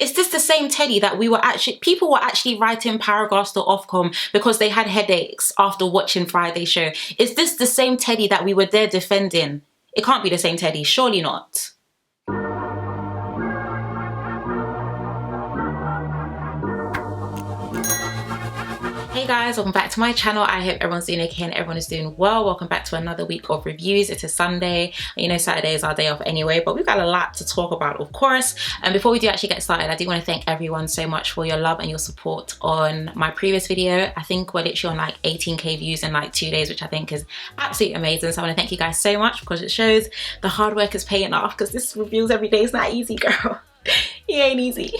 Is this the same Teddy that people were actually writing paragraphs to Ofcom because they had headaches after watching Friday's show? Is this the same Teddy that we were there defending? It can't be the same Teddy, surely not. Hey guys, welcome back to my channel. I hope everyone's doing okay and everyone is doing well. Welcome back to another week of reviews. It is Sunday. You know, Saturday is our day off anyway, but we've got a lot to talk about, of course. And before we do actually get started, I do want to thank everyone so much for your love and your support on my previous video. I think we're literally on like 18k views in like 2 days, which I think is absolutely amazing. So I want to thank you guys so much because it shows the hard work is paying off, because this reviews every day is not easy, girl. It ain't easy.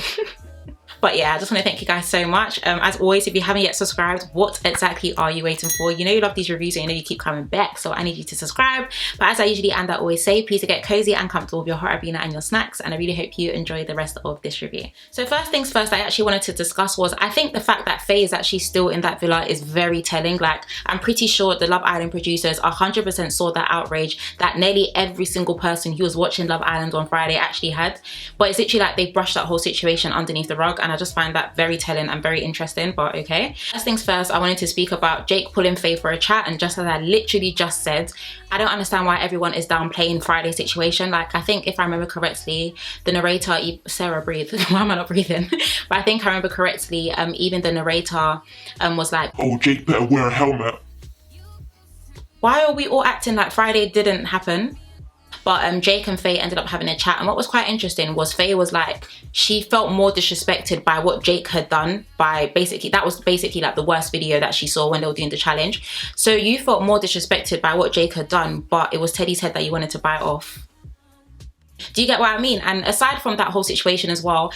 But yeah, I just want to thank you guys so much. As always, if you haven't yet subscribed, what exactly are you waiting for? You know you love these reviews and you know you keep coming back, so I need you to subscribe. But as I usually and I always say, please get cozy and comfortable with your hot arena and your snacks, and I really hope you enjoy the rest of this review. So first things first, I actually wanted to discuss was, I think the fact that Faye is actually still in that villa is very telling. Like, I'm pretty sure the Love Island producers 100% saw that outrage that nearly every single person who was watching Love Island on Friday actually had. But it's literally like they brushed that whole situation underneath the rug, and I just find that very telling and very interesting, but okay. First things first, I wanted to speak about Jake pulling Faye for a chat, and just as I literally just said, I don't understand why everyone is downplaying Friday's situation. Like, I think if I remember correctly, the narrator, Sarah, breathe. Why am I not breathing? But I think I remember correctly, even the narrator was like, oh, Jake better wear a helmet. Why are we all acting like Friday didn't happen? But Jake and Faye ended up having a chat, and what was quite interesting was Faye was like, she felt more disrespected by what Jake had done, by basically, that was basically like the worst video that she saw when they were doing the challenge. So you felt more disrespected by what Jake had done, but it was Teddy's head that you wanted to bite off. Do you get what I mean? And aside from that whole situation as well,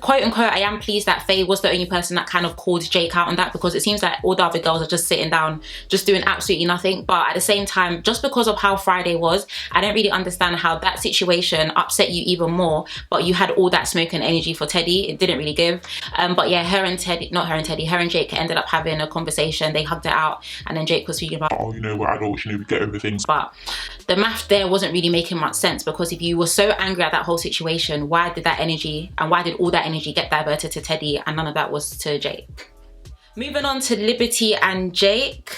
quote unquote, I am pleased that Faye was the only person that kind of called Jake out on that, because it seems like all the other girls are just sitting down, just doing absolutely nothing. But at the same time, just because of how Friday was, I don't really understand how that situation upset you even more, but you had all that smoke and energy for Teddy. It didn't really give. But yeah, her and Jake ended up having a conversation. They hugged it out, and then Jake was speaking about, oh, you know, we're adults, you know, we get over things. But the math there wasn't really making much sense, because if you were so angry at that whole situation, why did that energy, and why did all that energy get diverted to Teddy, and none of that was to Jake? Moving on to Liberty and Jake.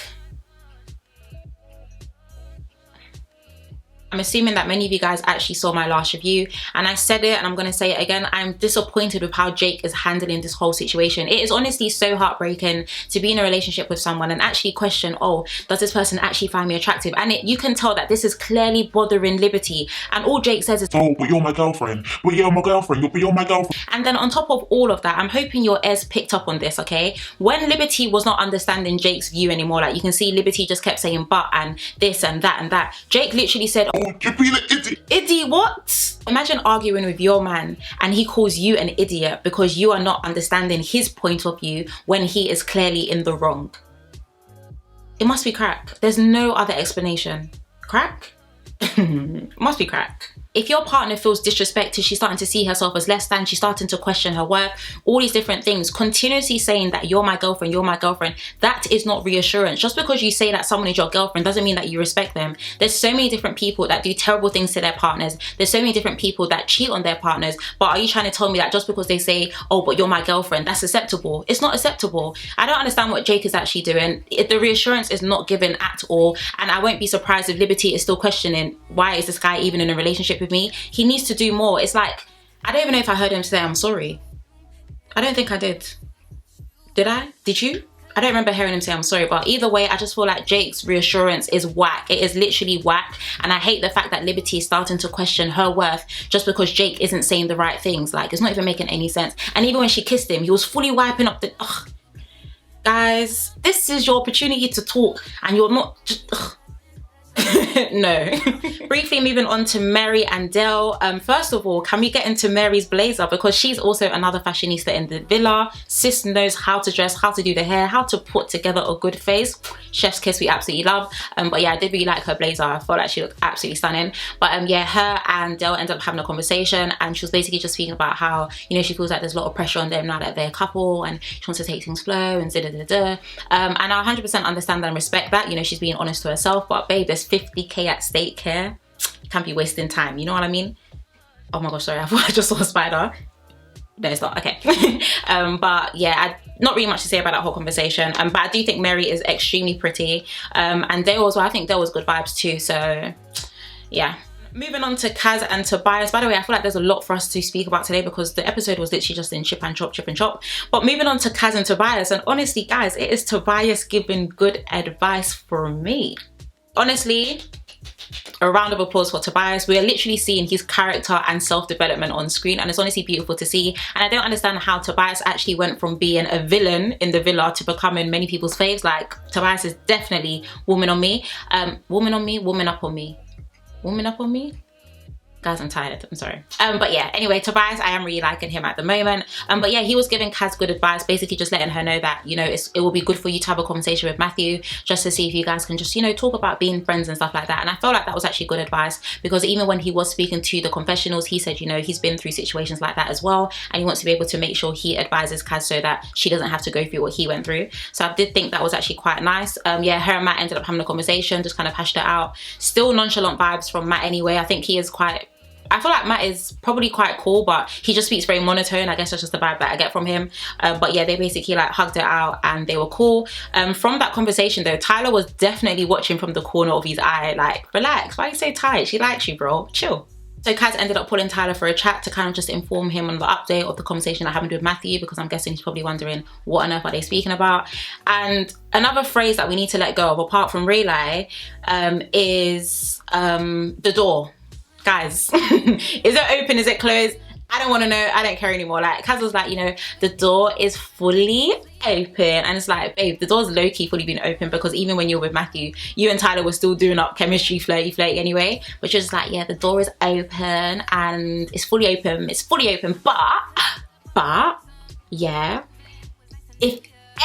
I'm assuming that many of you guys actually saw my last review, and I said it and I'm going to say it again. I'm disappointed with how Jake is handling this whole situation. It is honestly so heartbreaking to be in a relationship with someone and actually question, oh, does this person actually find me attractive? And you can tell that this is clearly bothering Liberty, and all Jake says is, oh, but you're my girlfriend, but you're my girlfriend, but you're my girlfriend. And then on top of all of that, I'm hoping your ears picked up on this, okay? When Liberty was not understanding Jake's view anymore, like you can see Liberty just kept saying but and this and that and that. Jake literally said, oh, you're being an idiot. Idiot what? Imagine arguing with your man and he calls you an idiot because you are not understanding his point of view when he is clearly in the wrong. It must be crack. There's no other explanation. Crack? Must be crack. If your partner feels disrespected, she's starting to see herself as less than, she's starting to question her worth, all these different things, continuously saying that you're my girlfriend, that is not reassurance. Just because you say that someone is your girlfriend doesn't mean that you respect them. There's so many different people that do terrible things to their partners. There's so many different people that cheat on their partners. But are you trying to tell me that just because they say, oh, but you're my girlfriend, that's acceptable? It's not acceptable. I don't understand what Jake is actually doing. The reassurance is not given at all. And I won't be surprised if Liberty is still questioning, why is this guy even in a relationship with me? He needs to do more. It's like, I don't even know if I heard him say I'm sorry. I don't think I did. Did I? Did you? I don't remember hearing him say I'm sorry, but either way, I just feel like Jake's reassurance is whack. It is literally whack, and I hate the fact that Liberty is starting to question her worth just because Jake isn't saying the right things. Like, it's not even making any sense. And even when she kissed him, he was fully wiping up the... Ugh. Guys, this is your opportunity to talk, and you're not just... Ugh. No. Briefly moving on to Mary and Dell. First of all, can we get into Mary's blazer, because she's also another fashionista in the villa. Sis knows how to dress, how to do the hair, how to put together a good face. Chef's kiss, we absolutely love. But yeah, I did really like her blazer. I felt like she looked absolutely stunning. But yeah, her and Dell ended up having a conversation, and she was basically just speaking about how, you know, she feels like there's a lot of pressure on them now that they're a couple, and she wants to take things slow and da-da-da-da. And I 100% understand and respect that. You know, she's being honest to herself, but babe, there's 50k at stake here. You can't be wasting time, you know what I mean? Oh my gosh, sorry, I thought I just saw a spider. No, it's not. Okay. But yeah, not really much to say about that whole conversation. But I do think Mary is extremely pretty. And Dale as well. I think Dale was good vibes too. So yeah. Moving on to Kaz and Tobias. By the way, I feel like there's a lot for us to speak about today because the episode was literally just in chip and chop. But moving on to Kaz and Tobias, and honestly, guys, it is Tobias giving good advice for me. Honestly, a round of applause for Tobias. We are literally seeing his character and self-development on screen, and it's honestly beautiful to see. And I don't understand how Tobias actually went from being a villain in the villa to becoming many people's faves. Like, Tobias is definitely woman on me. Woman on me, woman up on me. Woman up on me? Guys, I'm tired, I'm sorry. But yeah, anyway, Tobias, I am really liking him at the moment. But yeah, he was giving Kaz good advice, basically just letting her know that, you know, it will be good for you to have a conversation with Matthew, just to see if you guys can just, you know, talk about being friends and stuff like that. And I felt like that was actually good advice, because even when he was speaking to the confessionals, he said, you know, he's been through situations like that as well, and he wants to be able to make sure he advises Kaz so that she doesn't have to go through what he went through. So I did think that was actually quite nice. Yeah, her and Matt ended up having a conversation, just kind of hashed it out. Still nonchalant vibes from Matt anyway. I think he is quite... I feel like Matt is probably quite cool, but he just speaks very monotone. I guess that's just the vibe that I get from him. But yeah, they basically like hugged it out and they were cool. From that conversation though, Tyler was definitely watching from the corner of his eye, like, relax, why are you so tight? She likes you, bro, chill. So Kaz ended up pulling Tyler for a chat to kind of just inform him on the update of the conversation that happened with Matthew, because I'm guessing he's probably wondering what on earth are they speaking about. And another phrase that we need to let go of, apart from relay, is the door. Guys, is it open? Is it closed? I don't want to know. I don't care anymore. Like, Kaz was like, you know, the door is fully open. And it's like, babe, the door's low-key fully been open, because even when you're with Matthew, you and Tyler were still doing up chemistry, flirty anyway. But you're just like, yeah, the door is open and it's fully open. It's fully open. But, yeah, if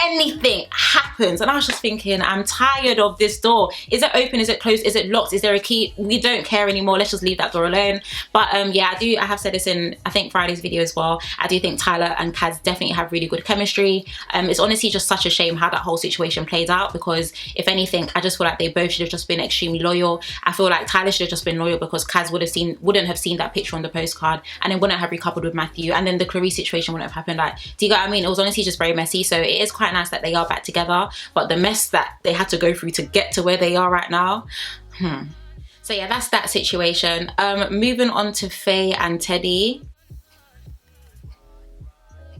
anything happens, and I was just thinking, I'm tired of this door. Is it open? Is it closed? Is it locked? Is there a key? We don't care anymore. Let's just leave that door alone. But yeah, I have said this in, I think, Friday's video as well. I do think Tyler and Kaz definitely have really good chemistry. It's honestly just such a shame how that whole situation played out, because if anything, I just feel like they both should have just been extremely loyal. I feel like Tyler should have just been loyal, because Kaz wouldn't have seen that picture on the postcard, and then wouldn't have recoupled with Matthew, and then the Clarice situation wouldn't have happened. Like, do you get what I mean? It was honestly just very messy. So it is quite nice that they are back together, but the mess that they had to go through to get to where they are right now, So yeah, that's that situation. Moving on to Faye and Teddy.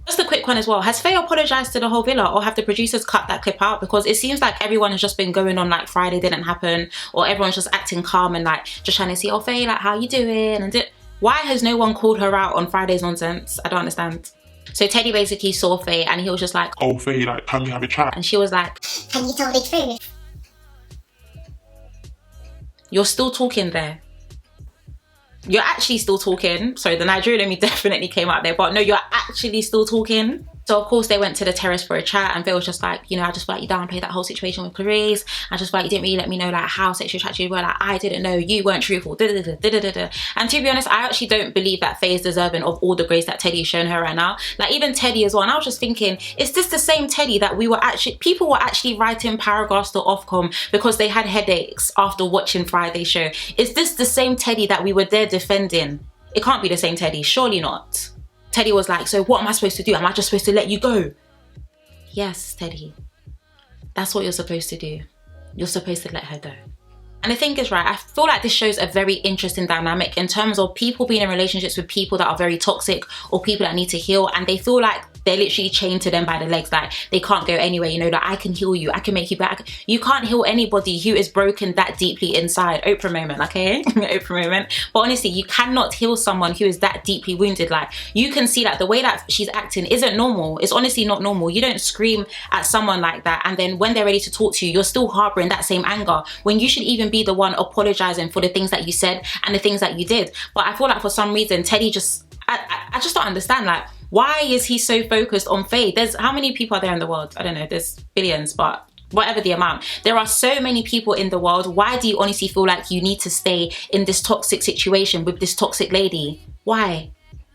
Just a quick one as well. Has Faye apologized to the whole villa, or have the producers cut that clip out? Because it seems like everyone has just been going on like Friday didn't happen, or everyone's just acting calm and like just trying to see, oh Faye, like, how you doing? And why has no one called her out on Friday's nonsense? I don't understand. So Teddy basically saw Faye and he was just like, oh Faye, like, can we have a chat? And she was like, can you tell the truth? You're still talking there. You're actually still talking. Sorry, the Nigerian in me definitely came out there, but no, you're actually still talking. So of course they went to the terrace for a chat, and Faye was just like, you know, I just feel like you downplayed that whole situation with Clarice. I just feel like you didn't really let me know like how sexually attracted you were. Like, I didn't know, you weren't truthful. And to be honest, I actually don't believe that Faye is deserving of all the grace that Teddy has shown her right now. Like, even Teddy as well. And I was just thinking, is this the same Teddy that people were actually writing paragraphs to Ofcom because they had headaches after watching Friday's show? Is this the same Teddy that we were there defending? It can't be the same Teddy, surely not. Teddy was like, so what am I supposed to do? Am I just supposed to let you go? Yes, Teddy. That's what you're supposed to do. You're supposed to let her go. And the thing is, right, I feel like this shows a very interesting dynamic in terms of people being in relationships with people that are very toxic, or people that need to heal, and they feel like they're literally chained to them by the legs, like they can't go anywhere, you know, that I can heal you, I can make you back. You can't heal anybody who is broken that deeply inside. Oprah moment, okay? Oprah moment. But honestly, you cannot heal someone who is that deeply wounded. Like, you can see that the way that she's acting isn't normal. It's honestly not normal. You don't scream at someone like that, and then when they're ready to talk to you, you're still harboring that same anger, when you should even be the one apologizing for the things that you said and the things that you did. But I feel like for some reason Teddy just, I just don't understand, like, why is he so focused on Faye? There's, how many people are there in the world? I don't know, there's billions, but whatever the amount, there are so many people in the world. Why do you honestly feel like you need to stay in this toxic situation with this toxic lady? Why?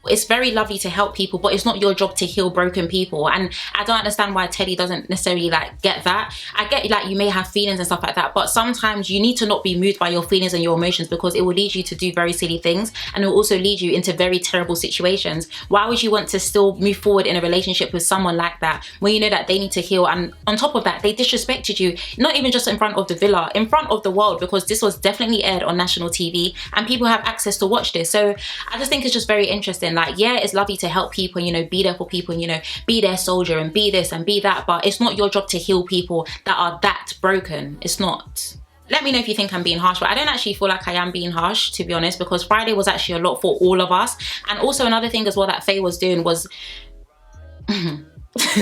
It's very lovely to help people, but it's not your job to heal broken people. And I don't understand why Teddy doesn't necessarily like get that. I get like you may have feelings and stuff like that, but sometimes you need to not be moved by your feelings and your emotions, because it will lead you to do very silly things, and it will also lead you into very terrible situations. Why would you want to still move forward in a relationship with someone like that when you know that they need to heal? And on top of that, they disrespected you, not even just in front of the villa, in front of the world, because this was definitely aired on national TV and people have access to watch this. So I just think it's just very interesting. Like, yeah, it's lovely to help people, you know, be there for people, you know, be their soldier and be this and be that, but it's not your job to heal people that are that broken. It's not. Let me know if you think I'm being harsh, but I don't actually feel like I am being harsh, to be honest, because Friday was actually a lot for all of us. And also another thing as well that Faye was doing was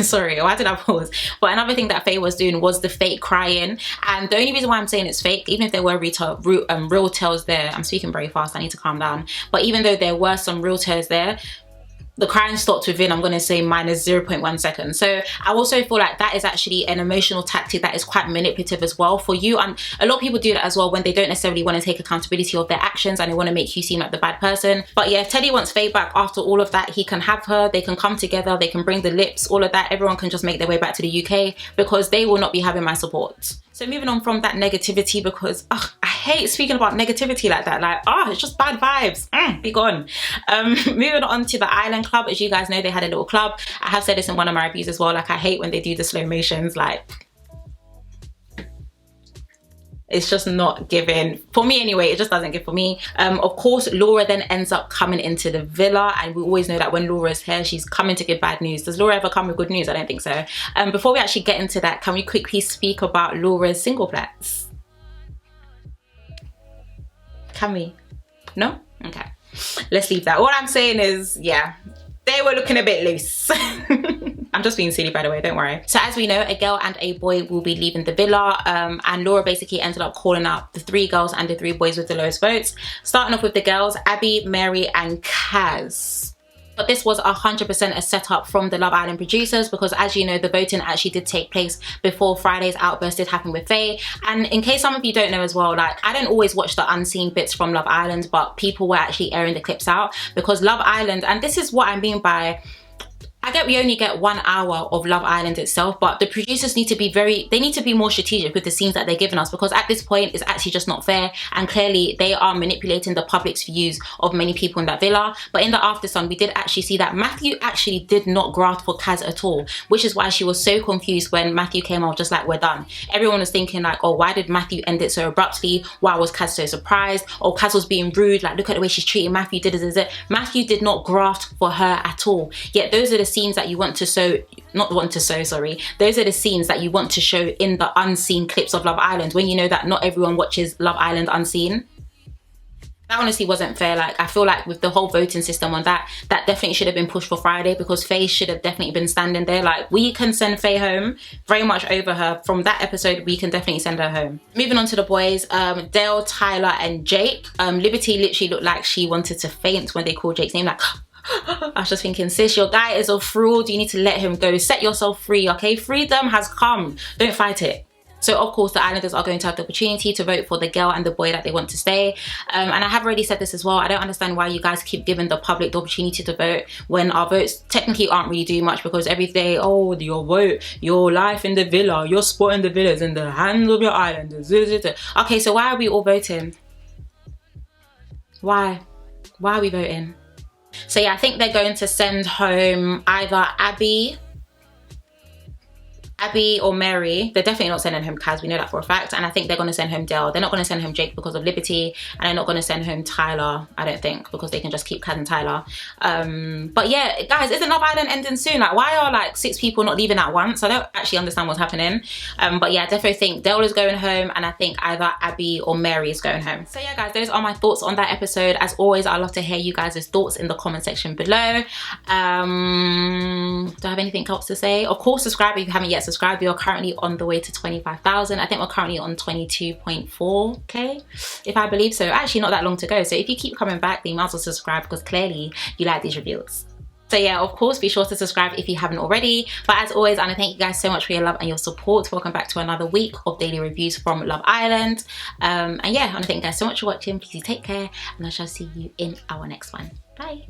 sorry, why did I pause? But another thing that Faye was doing was the fake crying. And the only reason why I'm saying it's fake, even if there were real tears there, I'm speaking very fast, I need to calm down, but even though there were some real tears there, the crying stopped within, I'm going to say, minus 0.1 seconds. So I also feel like that is actually an emotional tactic that is quite manipulative as well for you. And a lot of people do that as well when they don't necessarily want to take accountability of their actions and they want to make you seem like the bad person. But yeah, if Teddy wants Faye back after all of that, he can have her. They can come together. They can bring the lips, all of that. Everyone can just make their way back to the UK, because they will not be having my support. So moving on from that negativity, because I hate speaking about negativity like that. Like, it's just bad vibes. Be gone. Moving on to the Island Club. As you guys know, they had a little club. I have said this in one of my reviews as well. Like, I hate when they do the slow motions. Like, it's just not giving for me anyway. It just doesn't give for me. Of course, Laura then ends up coming into the villa, and we always know that when Laura's here, she's coming to give bad news. Does Laura ever come with good news? I don't think so. Before we actually get into that, can we quickly speak about Laura's singleplex? Can we? No? Okay, let's leave that. All I'm saying is, yeah, they were looking a bit loose. I'm just being silly, by the way, don't worry. So as we know, a girl and a boy will be leaving the villa, and Laura basically ended up calling up the 3 girls and the 3 boys with the lowest votes. Starting off with the girls, Abby, Mary and Kaz. But this was 100% a setup from the Love Island producers, because as you know, the voting actually did take place before Friday's outburst did happen with Faye. And in case some of you don't know as well, like, I don't always watch the unseen bits from Love Island, but people were actually airing the clips out, because Love Island, and this is what I mean by, I get we only get 1 hour of Love Island itself, but the producers need to be they need to be more strategic with the scenes that they're giving us, because at this point it's actually just not fair, and clearly they are manipulating the public's views of many people in that villa. But in the after sun, we did actually see that Matthew actually did not graft for Kaz at all, which is why she was so confused when Matthew came out just like, we're done. Everyone was thinking like, oh, why did Matthew end it so abruptly? Why was Kaz so surprised? Oh, Kaz was being rude, like, look at the way she's treating Matthew. Matthew did not graft for her at all. Yet those are the scenes that you want to those are the scenes that you want to show in the unseen clips of Love Island, when you know that not everyone watches Love Island unseen. That honestly wasn't fair. Like, I feel like with the whole voting system on that definitely should have been pushed for Friday, because Faye should have definitely been standing there. Like, we can send Faye home very much over her. From that episode, we can definitely send her home. Moving on to the boys, Dale, Tyler and Jake. Liberty literally looked like she wanted to faint when they called Jake's name, like I was just thinking, sis, your guy is a fraud. You need to let him go. Set yourself free, okay? Freedom has come. Don't fight it. So of course the Islanders are going to have the opportunity to vote for the girl and the boy that they want to stay. And I have already said this as well. I don't understand why you guys keep giving the public the opportunity to vote when our votes technically aren't really doing much, because every day, oh, your vote, your life in the villa, your spot in the villa is in the hands of your Islanders. Okay, so why are we all voting? Why are we voting? So yeah, I think they're going to send home either Abby or Mary. They're definitely not sending home Kaz, we know that for a fact. And I think they're going to send home Dale. They're not going to send home Jake because of Liberty, and they're not going to send home Tyler, I don't think, because they can just keep Kaz and Tyler. But yeah, guys, isn't Love Island ending soon? Like, why are like 6 people not leaving at once? I don't actually understand what's happening. But yeah, I definitely think Dale is going home, and I think either Abby or Mary is going home. So yeah, guys, those are my thoughts on that episode. As always, I'd love to hear you guys' thoughts in the comment section below. Do I have anything else to say? Of course, subscribe if you haven't yet subscribed. We are currently on the way to 25,000. I think we're currently on 22.4k, if I believe so. Actually, not that long to go. So if you keep coming back, then you might as well subscribe, because clearly you like these reviews. So yeah, of course, be sure to subscribe if you haven't already. But as always, I want to thank you guys so much for your love and your support. Welcome back to another week of daily reviews from Love Island. And yeah, I want to thank you guys so much for watching. Please take care, and I shall see you in our next one. Bye.